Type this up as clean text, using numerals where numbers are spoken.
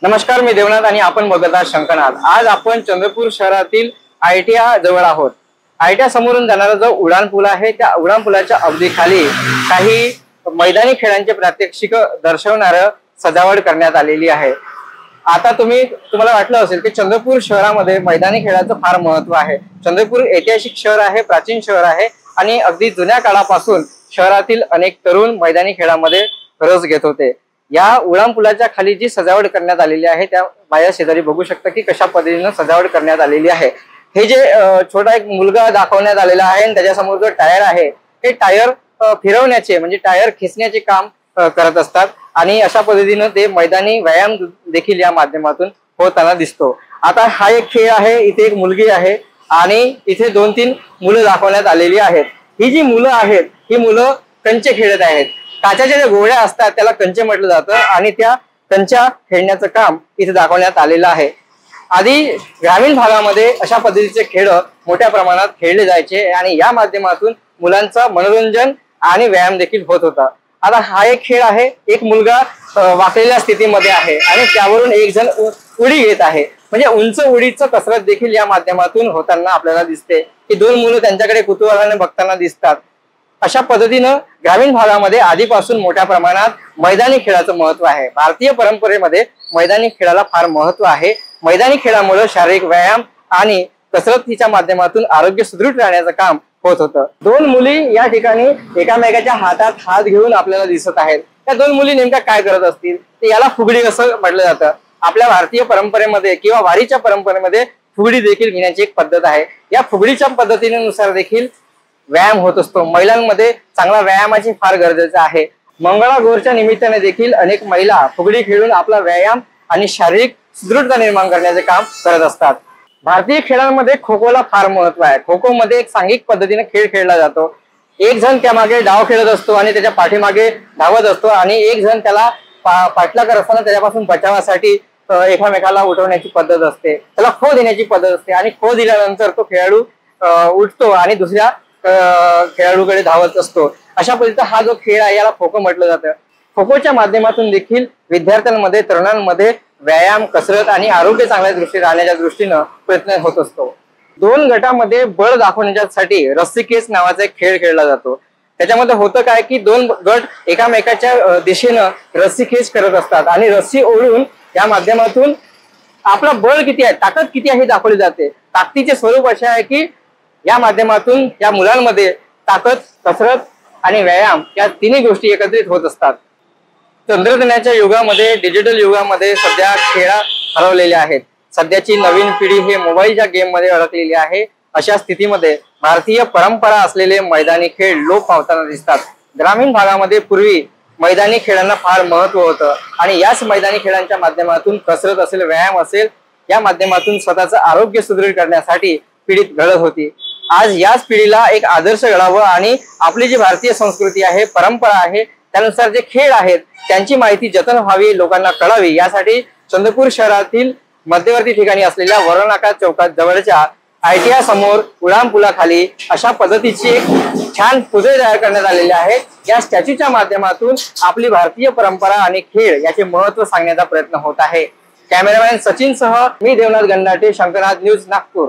नमस्कार, मी देवनाथ आणि आपण बघत आहात शंकरनाथ। आज आपण चंद्रपूर शहरातील आयटीआय जवळ आहोत। आयटीआय समोरून जाणारा जो उडान पूल आहे त्या उडान पुलाच्या अगदी खाली काही मैदानी खेळांचे प्रात्यक्षिक दर्शवणारं सजावट करण्यात आलेली आहे। आता तुम्हाला वाटलं असेल की चंद्रपूर शहरामध्ये मैदानी खेळाचं फार महत्त्व आहे। चंद्रपूर ऐतिहासिक शहर आहे, प्राचीन शहर आहे आणि अगदी जुन्या काळापासून शहरातील अनेक तरुण मैदानी खेळामध्ये रस घेत होते। या उडान पुलाच्या खाली जी सजावट करण्यात आलेली आहे त्या माझ्या शेजारी बघू शकता की कशा पद्धतीने सजावट करण्यात आलेली आहे। हे जे छोटा एक मुलगा दाखवण्यात आलेला आहे आणि त्याच्या समोर जो टायर आहे हे टायर फिरवण्याचे म्हणजे टायर खेचण्याचे काम करत असतात आणि अशा पद्धतीने ते मैदानी व्यायाम देखील या माध्यमातून होताना दिसतो। आता हा एक खेळ आहे, इथे एक मुलगी आहे आणि इथे 2-3 मुलं दाखवण्यात आलेली आहेत। ही जी मुलं आहेत ही मुलं कंचे खेळत आहेत। काचेच्या ज्या गोळ्या असतात त्याला कंचे म्हटलं जातं आणि त्या कंच्या खेळण्याचं काम इथे दाखवण्यात आलेलं आहे। आधी ग्रामीण भागामध्ये अशा पद्धतीचे खेळ मोठ्या प्रमाणात खेळले जायचे आणि या माध्यमातून मुलांचा मनोरंजन आणि व्यायाम देखील होत होता। आता हा एक खेळ आहे, एक मुलगा वाकलेल्या स्थितीमध्ये आहे आणि त्यावरून एक जण उडी घेत आहे, म्हणजे उंच उडीचं कसरत देखील या माध्यमातून होताना आपल्याला दिसते की 2 मुलं त्यांच्याकडे कुतूहलाने बघताना दिसतात। अशा पद्धतीनं ग्रामीण भागामध्ये आधीपासून मोठ्या प्रमाणात मैदानी खेळाचं महत्त्व आहे। भारतीय परंपरेमध्ये मैदानी खेळाला फार महत्त्व आहे। मैदानी खेळामुळे शारीरिक व्यायाम आणि कसरतीच्या माध्यमातून आरोग्य सुदृढ राहण्याचं काम होत होतं। 2 मुली या ठिकाणी एकामेकाच्या हातात हात घेऊन आपल्याला दिसत आहेत। त्या 2 मुली नेमक्या काय करत असतील ते याला फुगडी असं म्हटलं जातं। आपल्या भारतीय परंपरेमध्ये किंवा वारीच्या परंपरेमध्ये फुगडी देखील घेण्याची एक पद्धत आहे। या फुगडीच्या पद्धतीनुसार देखील व्यायाम होत असतो। महिलांमध्ये चांगला व्यायामाची फार गरजेचं आहे। मंगळागौरच्या निमित्ताने देखील अनेक महिला फुगडी खेळून आपला व्यायाम आणि शारीरिक सुदृढता निर्माण करण्याचे काम करत असतात। भारतीय खेळांमध्ये खो खोला फार महत्त्व आहे। खो खो मध्ये एक सांघिक पद्धतीने खेळ खेळला जातो। एक जण त्यामागे डाव खेळत असतो आणि त्याच्या पाठीमागे धावत असतो आणि एक जण त्याला पाठला करत असताना त्याच्यापासून बचावासाठी एकामेकाला उठवण्याची पद्धत असते, त्याला खो देण्याची पद्धत असते आणि खो दिल्यानंतर तो खेळाडू उठतो आणि दुसऱ्या खेळाडूकडे धावत असतो। अशा पद्धतीचा हा जो खेळ आहे याला खो खो म्हटलं जातं। खो खोच्या माध्यमातून देखील विद्यार्थ्यांमध्ये, तरुणांमध्ये व्यायाम, कसरत आणि आरोग्य चांगल्या दृष्टी राहण्याच्या दृष्टीनं प्रयत्न होत असतो। 2 गटामध्ये बळ दाखवण्यासाठी रस्सी खेच नावाचा एक खेळ खेळला जातो। त्याच्यामध्ये होतं काय की 2 गट एकामेकाच्या दिशेनं रस्सी खेच करत असतात आणि रस्सी ओढून या माध्यमातून आपलं बळ किती आहे, ताकद किती आहे हे दाखवली जाते। ताकदीचे स्वरूप असे आहे की या माध्यमातून या मुलांमध्ये ताकद, कसरत आणि व्यायाम या 3 गोष्टी एकत्रित होत असतात। तंत्रज्ञानाच्या युगामध्ये, डिजिटल युगामध्ये सध्या खेळ हरवलेले आहेत। सध्याची नवीन पिढी हे मोबाईलच्या गेम मध्ये अडकलेली आहे। अशा स्थितीमध्ये भारतीय परंपरा असलेले मैदानी खेळ लोप पावताना दिसतात। ग्रामीण भागामध्ये पूर्वी मैदानी खेळांना फार महत्त्व होतं आणि याच मैदानी खेळांच्या माध्यमातून कसरत असेल, व्यायाम असेल, या माध्यमातून स्वतःचं आरोग्य सुदृढ करण्यासाठी पिढी घडत होती। आज याच पिढीला एक आदर्श घडावं आणि आपली जी भारतीय संस्कृती आहे, परंपरा आहे, त्यानुसार जे खेळ आहेत त्यांची माहिती जतन व्हावी, लोकांना कळावी, यासाठी चंद्रपूर शहरातील मध्यवर्ती ठिकाणी असलेल्या वरनाका चौकात जवळच्या आयटीआय समोर उडान पुलाखाली अशा पद्धतीची एक छान पुतळे तयार करण्यात आलेले आहेत। या स्टॅच्यूच्या माध्यमातून आपली भारतीय परंपरा आणि खेळ याचे महत्त्व सांगण्याचा प्रयत्न होत आहे। कॅमेरामॅन सचिन सह मी देवनाथ गंडाटे, शंकरनाथ न्यूज, नागपूर।